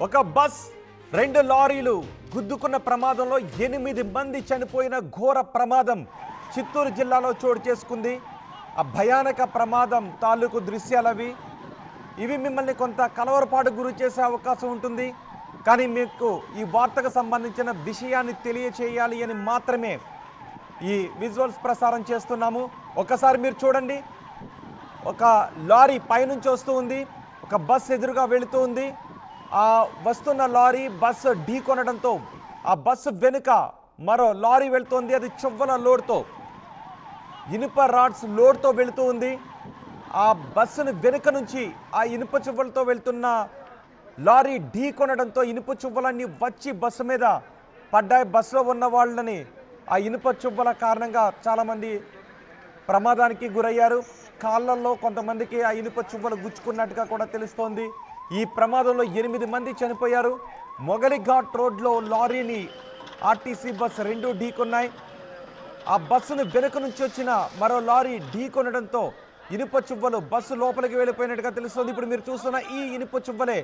ఒక బస్ రెండు లారీలు గుద్దుకున్న ప్రమాదంలో 8 మంది చనిపోయిన ఘోర ప్రమాదం చిత్తూరు జిల్లాలో చోటు చేసుకుంది. ఆ భయానక ప్రమాదం తాలూకు దృశ్యాలవి. ఇవి మిమ్మల్ని కొంత కలవరపాటు గురి చేసే అవకాశం ఉంటుంది. కానీ మీకు ఈ వార్తకు సంబంధించిన విషయాన్ని తెలియచేయాలి అని మాత్రమే ఈ విజువల్స్ ప్రసారం చేస్తున్నాము. ఒకసారి మీరు చూడండి. ఒక లారీ పైనుంచి వస్తూ ఉంది, ఒక బస్ ఎదురుగా వెళుతూ ఉంది. ఆ వస్తున్న లారీ బస్సు ఢీ కొనడంతో ఆ బస్సు వెనుక మరో లారీ వెళుతోంది. అది చువ్వల లోడ్తో, ఇనుప రాడ్స్ లోడ్తో వెళుతూ ఉంది. ఆ బస్సును వెనుక నుంచి ఆ ఇనుప చువ్వలతో వెళ్తున్న లారీ ఢీ కొనడంతో ఇనుప చువ్వలన్నీ వచ్చి బస్సు మీద పడ్డాయి. బస్సులో ఉన్న వాళ్ళని ఆ ఇనుప చువ్వల కారణంగా చాలామంది ప్రమాదానికి గురయ్యారు. కాళ్ళల్లో కొంతమందికి ఆ ఇనుప చువ్వలు గుచ్చుకున్నట్టుగా కూడా తెలుస్తోంది. ఈ ప్రమాదంలో 8 మంది చనిపోయారు. మొగలిఘాట్ రోడ్లో లారీని ఆర్టీసీ బస్సు రెండు ఢీకొన్నాయి. ఆ బస్సును వెనుక నుంచి వచ్చిన మరో లారీ ఢీ కొనడంతో ఇనుప చువ్వలు బస్సు లోపలికి వెళ్ళిపోయినట్టుగా తెలుస్తుంది. ఇప్పుడు మీరు చూస్తున్న ఈ ఇనుప చువ్వలే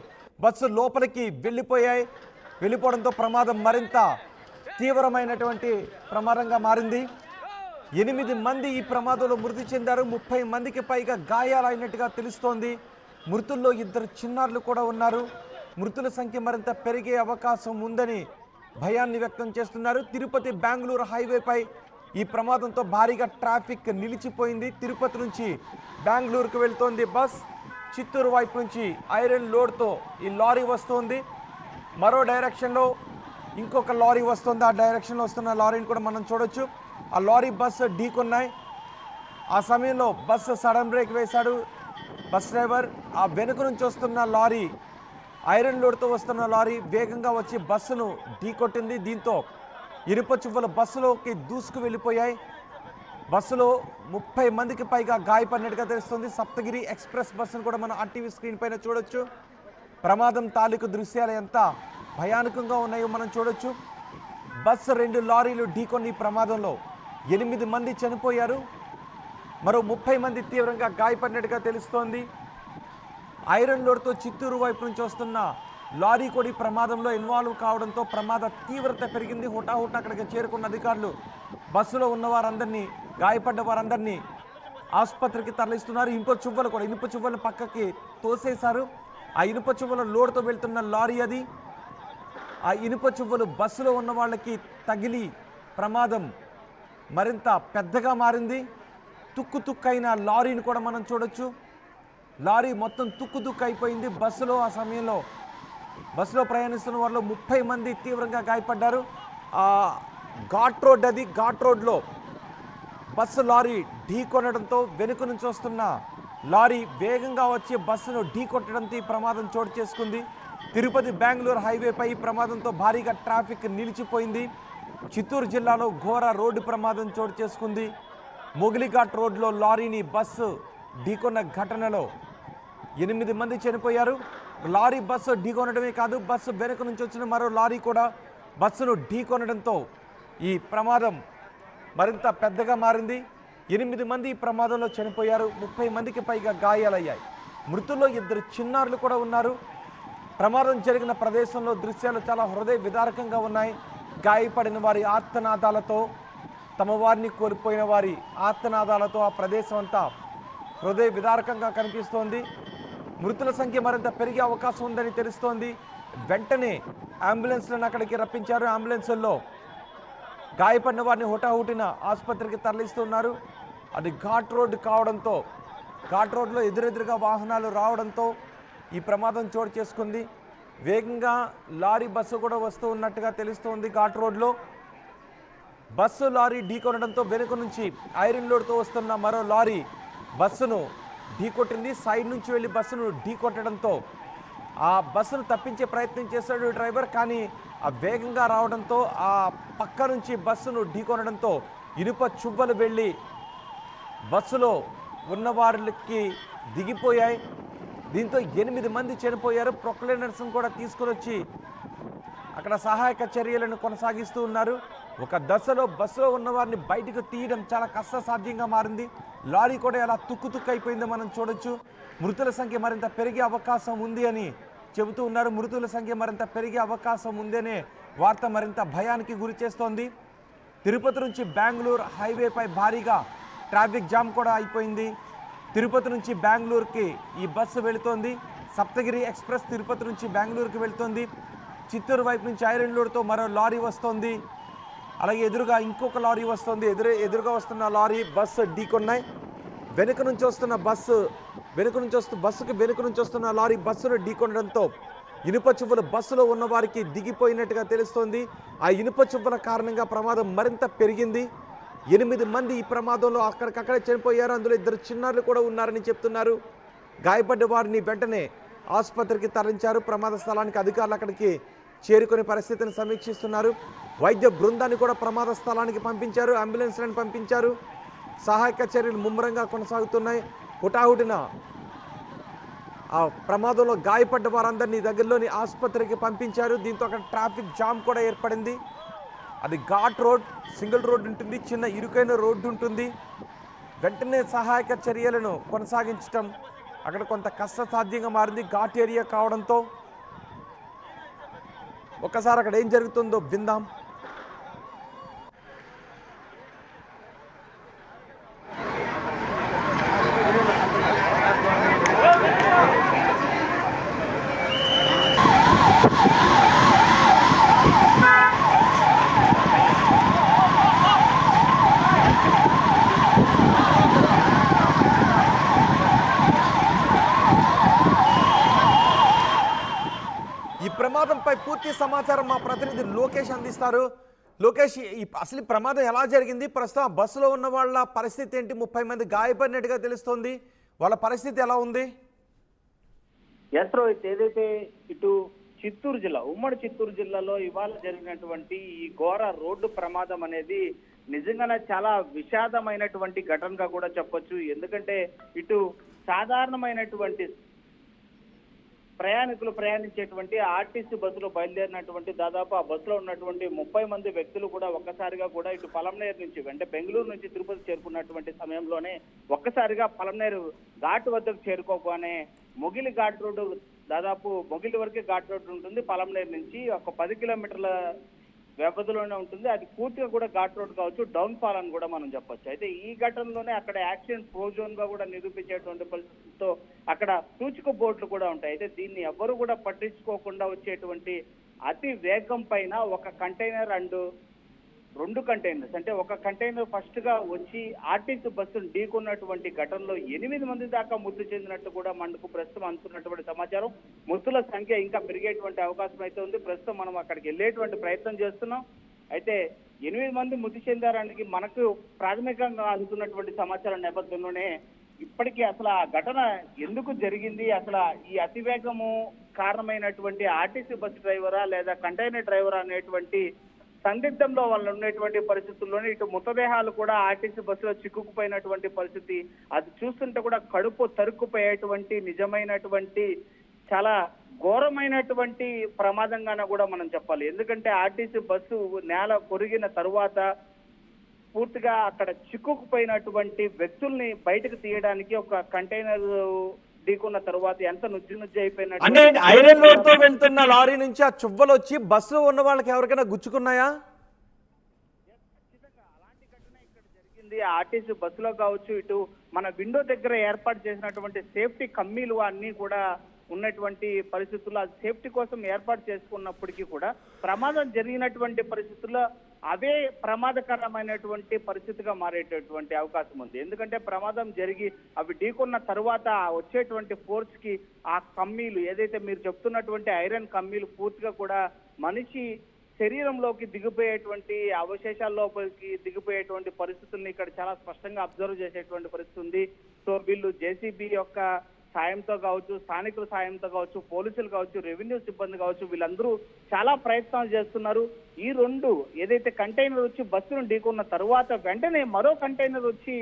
బస్సు లోపలికి వెళ్ళిపోవడంతో ప్రమాదం మరింత తీవ్రమైనటువంటి ప్రమాదంగా మారింది. 8 మంది ఈ ప్రమాదంలో మృతి చెందారు. 30 మందికి పైగా గాయాలైనట్టుగా తెలుస్తోంది. మృతుల్లో 2 చిన్నారులు కూడా ఉన్నారు. మృతుల సంఖ్య మరింత పెరిగే అవకాశం ఉందని భయాన్ని వ్యక్తం చేస్తున్నారు. తిరుపతి బెంగళూరు హైవేపై ఈ ప్రమాదంతో భారీగా ట్రాఫిక్ నిలిచిపోయింది. తిరుపతి నుంచి బెంగళూరుకు వెళ్తోంది బస్. చిత్తూరు వైపు నుంచి ఐరన్ లోడ్తో ఈ లారీ వస్తుంది. మరో డైరెక్షన్లో ఇంకొక లారీ వస్తుంది. ఆ డైరెక్షన్లో వస్తున్న లారీని కూడా మనం చూడొచ్చు. ఆ లారీ బస్సు ఢీకొన్నాయి. ఆ సమయంలో బస్సు సడన్ బ్రేక్ వేశాడు బస్ డ్రైవర్. ఆ వెనుక నుంచి వస్తున్న లారీ, ఐరన్ లోడ్తో వస్తున్న లారీ వేగంగా వచ్చి బస్సును ఢీకొట్టింది. దీంతో ఇనుప చువ్వలు బస్సులోకి దూసుకు వెళ్ళిపోయాయి. బస్సులో 30 మందికి పైగా గాయపడినట్టుగా తెలుస్తుంది. సప్తగిరి ఎక్స్ప్రెస్ బస్సును కూడా మనం ఆర్టీవీ స్క్రీన్ పైన చూడొచ్చు. ప్రమాదం తాలూకు దృశ్యాలు ఎంత భయానకంగా ఉన్నాయో మనం చూడొచ్చు. బస్సు 2 లారీలు ఢీకొన్న ఈ ప్రమాదంలో 8 మంది చనిపోయారు. మరో 30 మంది తీవ్రంగా గాయపడినట్టుగా తెలుస్తోంది. ఐరన్ లోడ్తో చిత్తూరు వైపు నుంచి వస్తున్న లారీ కూడా ప్రమాదంలో ఇన్వాల్వ్ కావడంతో ప్రమాద తీవ్రత పెరిగింది. హుటాహుట అక్కడికి చేరుకున్న అధికారులు బస్సులో ఉన్న వారందరినీ, గాయపడ్డ వారందరినీ ఆసుపత్రికి తరలిస్తున్నారు. ఇనుప చువ్వలను పక్కకి తోసేశారు. ఆ ఇనుప చువ్వల లోడ్తో వెళ్తున్న లారీ అది. ఆ ఇనుప చువ్వలు బస్సులో ఉన్న వాళ్ళకి తగిలి ప్రమాదం మరింత పెద్దగా మారింది. తుక్కైన లారీని కూడా మనం చూడొచ్చు. లారీ మొత్తం తుక్కు అయిపోయింది. బస్సులో ఆ సమయంలో బస్సులో ప్రయాణిస్తున్న వాళ్ళు 30 మంది తీవ్రంగా గాయపడ్డారు. ఘాట్ రోడ్ అది. ఘాట్ రోడ్లో బస్సు లారీ ఢీ కొనడంతో వెనుక నుంచి వస్తున్న లారీ వేగంగా వచ్చి బస్సును ఢీ కొట్టడంతో ఈ ప్రమాదం చోటు చేసుకుంది. తిరుపతి బెంగళూరు హైవేపై ఈ ప్రమాదంతో భారీగా ట్రాఫిక్ నిలిచిపోయింది. చిత్తూరు జిల్లాలో ఘోర రోడ్డు ప్రమాదం చోటు చేసుకుంది. మొగలిఘాట్ రోడ్లో లారీని బస్సు ఢీకొన్న ఘటనలో 8 మంది చనిపోయారు. లారీ బస్సు ఢీకొనడమే కాదు, బస్సు వెనుక నుంచి వచ్చిన మరో లారీ కూడా బస్సును ఢీకొనడంతో ఈ ప్రమాదం మరింత పెద్దగా మారింది. 8 మంది ఈ ప్రమాదంలో చనిపోయారు. 30 మందికి పైగా గాయాలయ్యాయి. మృతుల్లో 2 చిన్నారులు కూడా ఉన్నారు. ప్రమాదం జరిగిన ప్రదేశంలో దృశ్యాలు చాలా హృదయ విదారకంగా ఉన్నాయి. గాయపడిన వారి ఆర్తనాదాలతో, తమ వారిని కోల్పోయిన వారి ఆర్తనాదాలతో ఆ ప్రదేశం అంతా హృదయ విదారకంగా కనిపిస్తోంది. మృతుల సంఖ్య మరింత పెరిగే అవకాశం ఉందని తెలుస్తోంది. వెంటనే అంబులెన్స్లను అక్కడికి రప్పించారు. అంబులెన్సుల్లో గాయపడిన వారిని హుటాహుటిన ఆసుపత్రికి తరలిస్తున్నారు. అది ఘాట్ రోడ్డు కావడంతో, ఘాట్ రోడ్లో ఎదురెదురుగా వాహనాలు రావడంతో ఈ ప్రమాదం చోటు చేసుకుంది. వేగంగా లారీ బస్సు కూడా వస్తూ ఉన్నట్టుగా తెలుస్తోంది. ఘాట్ రోడ్లో బస్సు లారీ ఢీకొనడంతో వెనుక నుంచి ఐరన్ లోడ్తో వస్తున్న మరో లారీ బస్సును ఢీకొట్టింది. సైడ్ నుంచి వెళ్ళి బస్సును ఢీకొట్టడంతో ఆ బస్సును తప్పించే ప్రయత్నం చేశాడు డ్రైవర్. కానీ ఆ వేగంగా రావడంతో ఆ పక్క నుంచి బస్సును ఢీకొనడంతో ఇనుప చువ్వలు వెళ్ళి బస్సులో ఉన్న వారికి దిగిపోయాయి. దీంతో 8 మంది చనిపోయారు. ప్రొక్లైనర్స్ను కూడా తీసుకుని వచ్చి అక్కడ సహాయక చర్యలను కొనసాగిస్తూ ఉన్నారు. ఒక దశలో బస్సులో ఉన్న వారిని బయటకు తీయడం చాలా కష్టసాధ్యంగా మారింది. లారీ కూడా ఎలా తుక్కు అయిపోయిందో మనం చూడొచ్చు. మృతుల సంఖ్య మరింత పెరిగే అవకాశం ఉంది అని చెబుతూ ఉన్నారు. మృతుల సంఖ్య మరింత పెరిగే అవకాశం ఉందనే వార్త మరింత భయానికి గురి చేస్తోంది. తిరుపతి నుంచి బెంగళూరు హైవేపై భారీగా ట్రాఫిక్ జామ్ కూడా అయిపోయింది. తిరుపతి నుంచి బెంగళూరుకి ఈ బస్సు వెళుతోంది. సప్తగిరి ఎక్స్ప్రెస్ తిరుపతి నుంచి బెంగళూరుకి వెళుతోంది. చిత్తూరు వైపు నుంచి ఐరన్ లోడ్తో మరో లారీ వస్తోంది. అలాగే ఎదురుగా ఇంకొక లారీ వస్తుంది. ఎదురుగా వస్తున్న లారీ బస్సు ఢీకొన్నాయి. వెనుక నుంచి వస్తున్న లారీ బస్సును ఢీకొనడంతో ఇనుప చువ్వలు బస్సులో ఉన్న వారికి దిగిపోయినట్టుగా తెలుస్తోంది. ఆ ఇనుప చువ్వల కారణంగా ప్రమాదం మరింత పెరిగింది. 8 మంది ఈ ప్రమాదంలో అక్కడికక్కడే చనిపోయారు. అందులో 2 చిన్నారులు కూడా ఉన్నారని చెప్తున్నారు. గాయపడ్డ వారిని వెంటనే ఆసుపత్రికి తరలించారు. ప్రమాద స్థలానికి అధికారులు అక్కడికి చేరుకునే పరిస్థితిని సమీక్షిస్తున్నారు. వైద్య బృందాన్ని కూడా ప్రమాద స్థలానికి పంపించారు. అంబులెన్స్లను పంపించారు. సహాయక చర్యలు ముమ్మరంగా కొనసాగుతున్నాయి. హుటాహుటిన ఆ ప్రమాదంలో గాయపడ్డ వారందరినీ దగ్గరలోని ఆసుపత్రికి పంపించారు. దీంతో అక్కడ ట్రాఫిక్ జామ్ కూడా ఏర్పడింది. అది ఘాట్ రోడ్, సింగిల్ రోడ్ ఉంటుంది, చిన్న ఇరుకైన రోడ్డు ఉంటుంది. వెంటనే సహాయక చర్యలను కొనసాగించడం అక్కడ కొంత కష్టసాధ్యంగా మారింది ఘాట్ ఏరియా కావడంతో. ఒక్కసారి అక్కడ ఏం జరుగుతుందో విందాం. ఈ ప్రమాదంపై పూర్తి సమాచారం మా ప్రతినిధి లోకేష్ అందిస్తారు. లోకేష్, అసలు ప్రమాదం ఎలా జరిగింది? ప్రస్తుతం బస్సులో ఉన్న వాళ్ళ పరిస్థితి ఏంటి? 30 మంది గాయపడినట్టుగా తెలుస్తోంది. వాళ్ళ పరిస్థితి ఎలా ఉంది? ఎస్ రోహిత్, ఏదైతే ఇటు చిత్తూరు జిల్లా, ఉమ్మడి చిత్తూరు జిల్లాలో ఇవాళ జరిగినటువంటి ఈ ఘోర రోడ్డు ప్రమాదం అనేది నిజంగానే చాలా విషాదమైనటువంటి ఘటనగా కూడా చెప్పొచ్చు. ఎందుకంటే ఇటు సాధారణమైనటువంటి ప్రయాణికులు ప్రయాణించేటువంటి ఆర్టీసీ బస్సులో బయలుదేరినటువంటి దాదాపు ఆ బస్సులో ఉన్నటువంటి 30 మంది వ్యక్తులు కూడా ఒక్కసారిగా కూడా ఇటు పలమనేరు నుంచి అంటే బెంగళూరు నుంచి తిరుపతి చేరుకున్నటువంటి సమయంలోనే ఒక్కసారిగా పలమనేరు ఘాట్ వద్దకు చేరుకోగానే మొగిలి ఘాట్ రోడ్డు, దాదాపు మొగిలి వరకే ఘాట్ రోడ్డు ఉంటుంది. పలమనేరు నుంచి ఒక 10 కిలోమీటర్ల వ్యవధిలోనే ఉంటుంది. అది పూర్తిగా కూడా ఘాట్ రోడ్ కావచ్చు, డౌన్ ఫాల్ అని కూడా మనం చెప్పొచ్చు. అయితే ఈ ఘటనలోనే అక్కడ యాక్సిడెంట్ ప్రోజోన్ గా కూడా నిరూపించేటువంటి పరిస్థితులతో అక్కడ సూచిక బోర్డులు కూడా ఉంటాయి. అయితే దీన్ని ఎవ్వరు కూడా పట్టించుకోకుండా వచ్చేటువంటి అతి వేగం పైన ఒక కంటైనర్ అండ్ 2 కంటైనర్స్, అంటే ఒక కంటైనర్ ఫస్ట్ గా వచ్చి ఆర్టీసీ బస్సును ఢీకొన్నటువంటి ఘటనలో 8 మంది దాకా మృతి చెందినట్టు కూడా మనకు ప్రస్తుతం అందుతున్నటువంటి సమాచారం. మృతుల సంఖ్య ఇంకా పెరిగేటువంటి అవకాశం అయితే ఉంది. ప్రస్తుతం మనం అక్కడికి వెళ్ళేటువంటి ప్రయత్నం చేస్తున్నాం. అయితే 8 మంది మృతి చెందారానికి మనకు ప్రాథమికంగా అందుతున్నటువంటి సమాచారం నేపథ్యంలోనే ఇప్పటికీ అసలు ఆ ఘటన ఎందుకు జరిగింది, అసలు ఈ అతివేగము కారణమైనటువంటి ఆర్టీసీ బస్సు డ్రైవరా లేదా కంటైనర్ డ్రైవరా అనేటువంటి సందిగ్ధంలో వాళ్ళు ఉన్నటువంటి పరిస్థితుల్లోనే ఇటు మృతదేహాలు కూడా ఆర్టీసీ బస్సులో చిక్కుకుపోయినటువంటి పరిస్థితి. అది చూస్తుంటే కూడా కడుపు తరుక్కుపోయేటువంటి నిజమైనటువంటి చాలా ఘోరమైనటువంటి ప్రమాదంగానే కూడా మనం చెప్పాలి. ఎందుకంటే ఆర్టీసీ బస్సు నేల కొరిగిన తరువాత పూర్తిగా అక్కడ చిక్కుకుపోయినటువంటి వ్యక్తుల్ని బయటకు తీయడానికి ఒక కంటైనర్ ఢీకున్న తర్వాత ఎంత నుజ్జు అయిపోయినట్టు. అంటే ఐరన్ లోడ్ తో వెళ్తున్న లారీ నుంచి ఆ చువ్వలు వచ్చి బస్సులో ఉన్న వాళ్ళకి ఎవరికైనా గుచ్చుకున్నాయా? ఖచ్చితంగా అలాంటి ఘటన ఇక్కడ జరిగింది. ఆర్టీసీ బస్సులో కావచ్చు, ఇటు మన విండో దగ్గర ఏర్పాటు చేసినటువంటి సేఫ్టీ కమ్మీలు అన్ని కూడా ఉన్నటువంటి పరిస్థితుల్లో అది సేఫ్టీ కోసం ఏర్పాటు చేసుకున్నప్పటికీ కూడా ప్రమాదం జరిగినటువంటి పరిస్థితుల్లో అవే ప్రమాదకరమైనటువంటి పరిస్థితిగా మారేటటువంటి అవకాశం ఉంది. ఎందుకంటే ప్రమాదం జరిగి అవి ఢీకొన్న తర్వాత వచ్చేటువంటి ఫోర్స్ కి ఆ కమ్మీలు, ఏదైతే మీరు చెప్తున్నటువంటి ఐరన్ కమ్మీలు పూర్తిగా కూడా మనిషి శరీరంలోకి దిగిపోయేటువంటి అవశేషాల్లోకి దిగిపోయేటువంటి పరిస్థితుల్ని ఇక్కడ చాలా స్పష్టంగా అబ్జర్వ్ చేసేటువంటి పరిస్థితి ఉంది. సో వీళ్ళు జేసీబీ యొక్క సాయంతో కావచ్చు, స్థానికుల సాయంతో కావచ్చు, పోలీసులు కావచ్చు, రెవెన్యూ సిబ్బంది కావచ్చు, వీళ్ళందరూ చాలా ప్రయత్నాలు చేస్తున్నారు. ఈ 2 ఏదైతే కంటైనర్ వచ్చి బస్సును ఢీకొన్న తర్వాత వెంటనే మరో కంటైనర్ వచ్చి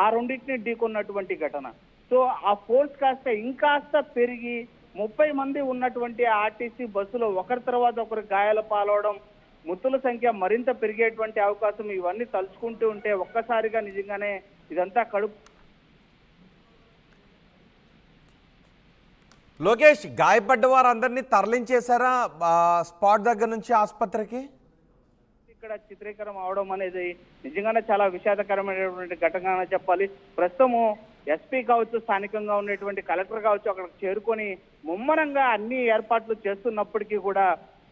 ఆ రెండింటిని ఢీకొన్నటువంటి ఘటన. సో ఆ ఫోర్స్ కాస్త ఇంకాస్త పెరిగి 30 మంది ఉన్నటువంటి ఆర్టీసీ బస్సులో ఒకరి తర్వాత ఒకరు గాయాల పాలవడం, మృతుల సంఖ్య మరింత పెరిగేటువంటి అవకాశం, ఇవన్నీ తలుచుకుంటూ ఉంటే ఒక్కసారిగా నిజంగానే ఇదంతా కడుపు లోకేష్, గాయపడ్డ వారందరినీ తరలించేశారా స్పాట్ దగ్గర నుంచి ఆసుపత్రికి? ఇక్కడ చిత్రీకరణ అవడం అనేది నిజంగానే చాలా విషాదకరమైనటువంటి ఘటనగా చెప్పాలి. ప్రస్తుతము ఎస్పీ కావచ్చు, స్థానికంగా ఉన్నటువంటి కలెక్టర్ కావచ్చు అక్కడికి చేరుకొని ముమ్మరంగా అన్ని ఏర్పాట్లు చేస్తున్నప్పటికీ కూడా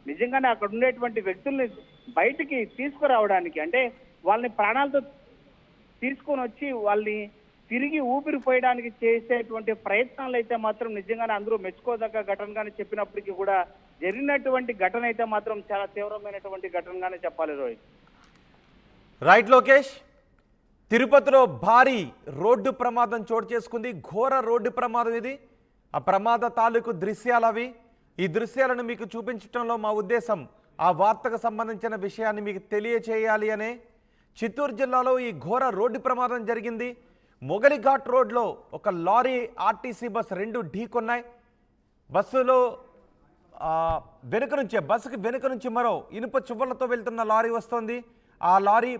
నిజంగానే అక్కడ ఉండేటువంటి వ్యక్తుల్ని బయటికి తీసుకురావడానికి, అంటే వాళ్ళని ప్రాణాలతో తీసుకొని వచ్చి వాళ్ళని తిరిగి ఊపిరి పోయడానికి చేసేటువంటి ప్రయత్నాలు అయితే మాత్రం నిజంగానే అందరూ మెచ్చుకోదగ్గ ఘటనగానే చెప్పినప్పటికీ కూడా జరిగినటువంటి ఘటన అయితే మాత్రం చాలా తీవ్రమైనటువంటి ఘటనగానే చెప్పాలి రోహిత్. రైట్ లోకేష్, తిరుపతిలో భారీ రోడ్డు ప్రమాదం చోటు చేసుకుంది. ఘోర రోడ్డు ప్రమాదం ఇది. ఆ ప్రమాద తాలూకు దృశ్యాలు అవి. ఈ దృశ్యాలను మీకు చూపించడంలో మా ఉద్దేశం ఆ వార్తకు సంబంధించిన విషయాన్ని మీకు తెలియచేయాలి అనే. చిత్తూరు జిల్లాలో ఈ ఘోర రోడ్డు ప్రమాదం జరిగింది. మొగలిఘాట్ రోడ్లో ఒక లారీ ఆర్టీసీ బస్ రెండు ఢీకొన్నాయి. బస్సులో బస్సుకి వెనుక నుంచి మరో ఇనుప చువ్వలతో వెళ్తున్న లారీ వస్తోంది. ఆ లారీ